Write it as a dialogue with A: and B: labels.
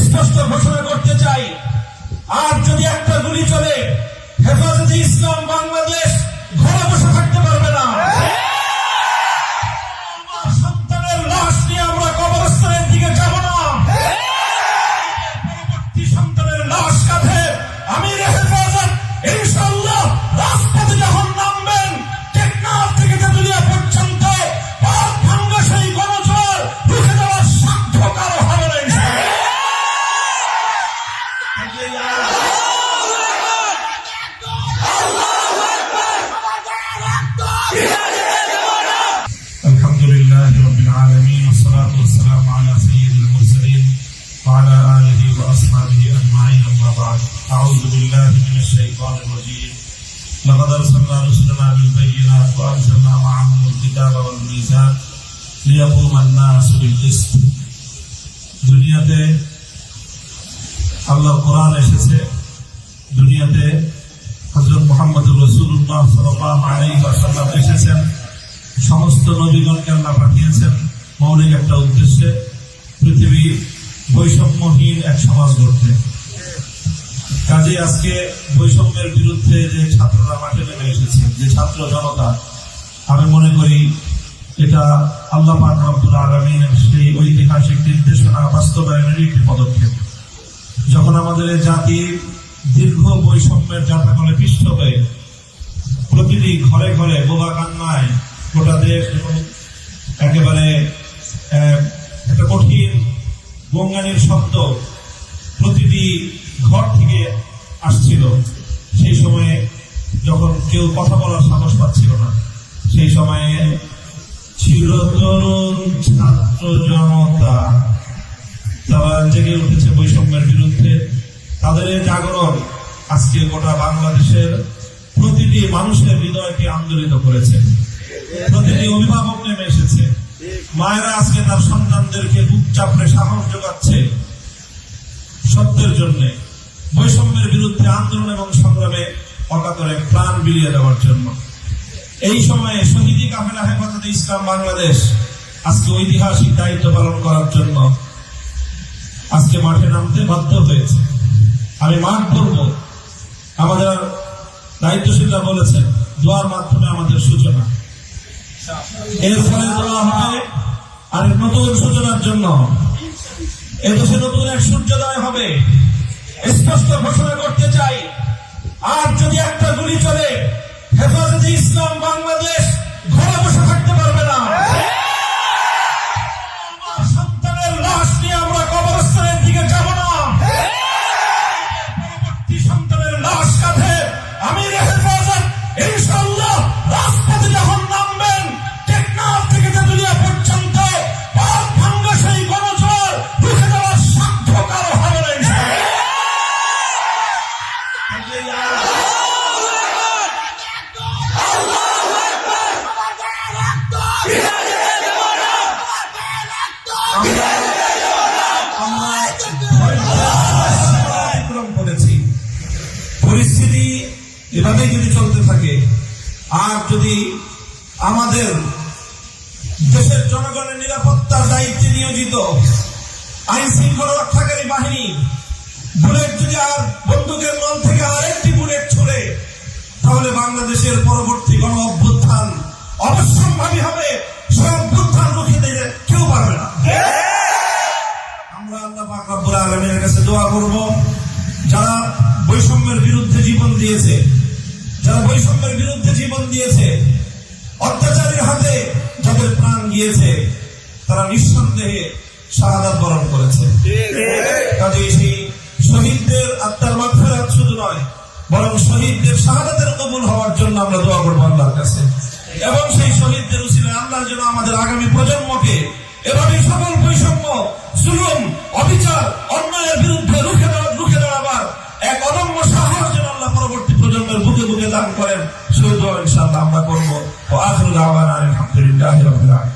A: স্পষ্ট ঘোষণা করতে চাই, আর যদি একটা গুলি চলে, হেফাজতে ইসলাম বাংলাদেশ ঘরে বসে থাকতে পারবে না। সন্তানের লাশ নিয়ে আমরা কবরস্থানের দিকে যাব না। পরবর্তী সন্তানের লাশ কাঁধে আমির হেফাজত ইনশাআল্লাহ রাজপথে যখন নামবেন, টেকনাফ থেকে তেতুলিয়া পর্যন্ত পাক ভাঙ্গা সেই গণজোয়ার রুখে দেওয়ার সাধ্য কারো হবে না।
B: আলহামদুলিল্লাহ রাব্বিল আলামিন والصلاه والسلام على سيد المرسلين وعلى اله واصحابه اجمعين اما بعد اعوذ بالله من الشيطان الرجيم لقد ارسلنا رسلنا بالبينات وانزلنا معهم الكتاب والميزان ليقوم الناس بالقسط। দুনিয়াতে আল্লাহর কোরআন এসেছে, দুনিয়াতে হযরত মুহাম্মদুর রাসূলুল্লাহ সাল্লাল্লাহু আলাইহি ওয়াসাল্লাম এসেছেন, সমস্ত নবীগণকে আল্লাহ পাঠিয়েছেন মৌলিক একটা উদ্দেশ্যে, পৃথিবীর বৈষম্যহীন এক সমাজ গড়তে। কাজে আজকে বৈষম্যের বিরুদ্ধে যে ছাত্ররা মাঠে নেমে এসেছে, যে ছাত্র জনতা, আমি মনে করি এটা আল্লাহ পাক রব্বুল আলামিনের সেই ঐতিহাসিক নির্দেশনা বাস্তবায়নের একটি পদক্ষেপ। যখন আমাদের এই জাতির দীর্ঘ বৈষম্যের জাতাকলে পিষ্ট হয়ে প্রতিটি ঘরে ঘরে বোবা কান্নায় গোটা দেশ এবং একেবারে একটা কঠিন গঙ্গানির শব্দ প্রতিটি ঘর থেকে আসছিল, সেই সময়ে যখন কেউ কথা বলার সাহস পাচ্ছিল না, সেই সময়ে ছিল তরুণ ছাত্র জনতা, তারা জেগে উঠেছে বৈষম্যের বিরুদ্ধে। তাদের এই জাগরণ আজকে গোটা বাংলাদেশের প্রতিটি মানুষের হৃদয়কে আন্দোলিত করেছে। প্রতিটি অভিভাবক নেমে এসেছে, মায়েরা আজকে তার সন্তানদেরকে বুক চাপড়ে সাহস যোগাচ্ছে সত্যের জন্য, বৈষম্যের বিরুদ্ধে আন্দোলন এবং সংগ্রামে অকাতরে প্রাণ বিলিয়ে দেওয়ার জন্য। এই সময়ে শহীদি কাফেলা হেফাজতে ইসলাম বাংলাদেশ আজকে ঐতিহাসিক দায়িত্ব পালন করার জন্য আজকে মাঠে নামতে বাধ্য হয়েছে। আমি মাঠ করব, আমাদের দায়িত্বশীলরা বলেছেন দোয়ার মাধ্যমে আমাদের সূচনা, এর ফলে দোয়া হবে আরেক নতুন সূচনার জন্য, এদেশে নতুন এক সূর্যোদয় হবে। স্পষ্ট ঘোষণা করতে চাই, আর যদি একটা গুলি চলে, হেফাজতে ইসলাম বাংলাদেশ ঘরে বসে থাকতে পারবে না। সন্তানের লাশ নিয়ে আমরা কবরস্থানের দিকে যাব না। পরবর্তী সন্তানের লাশ কাঁধে আমির হেফাজত ইনশাআল্লাহ রাজপথে যখন নামবেন, টেকনাফ থেকে তেতুলিয়া পর্যন্ত পাক ভাঙ্গা সেই গণজোয়ার রুখে দেওয়ার সাধ্য কারো হবে না। পরিস্থিতি এভাবে যদি চলতে থাকে, আর যদি আমাদের দেশের জনগণের নিরাপত্তার দায়িত্বে নিয়োজিত আইন শৃঙ্খলা রক্ষাকারী বাহিনী বুলেট যদি আর বন্দুকের নল থেকে আরেকটি বুলেট ছুড়ে, তাহলে বাংলাদেশের পরবর্তী গণ অভ্যুত্থান অবশ্যম্ভাবী হবে। সে অভ্যুত্থান রুখে দিতে কেউ পারবে না। আমরা আল্লাহ পাক রব্বুল আলামিনের কাছে দোয়া করব, যারা বৈষম্যের বিরুদ্ধে জীবন দিয়েছে, যারা বৈষম্যের বিরুদ্ধে জীবন দিয়েছে, অত্যাচারীর হাতে যাদের প্রাণ গিয়েছে, তারা নিঃসন্দেহে শাহাদাত বরণ করেছে। কাজেই সেই শহীদদের আত্মার মাগফিরাত শুধু নয়, বরং শহীদদের শাহাদাতের কবুল হওয়ার জন্য আমরা দোয়া করবো আল্লাহর কাছে, এবং সেই শহীদদের উসিলায় আল্লাহ যেন আমাদের আগামী প্রজন্মকে এভাবে সকল বৈষম্য, জুলুম, অবিচার, অন্যায়ের বিরুদ্ধে রুখে দাঁড়াবার এক অদম্য সাহস যেন আল্লাহ পরবর্তী প্রজন্মের বুকে বুকে দান করেন। সেই দোয়া ইনশাআল্লাহ আমরা করবো। ওয়া আখিরু দাওয়ানা আলহামদুলিল্লাহি রাব্বিল আলামিন।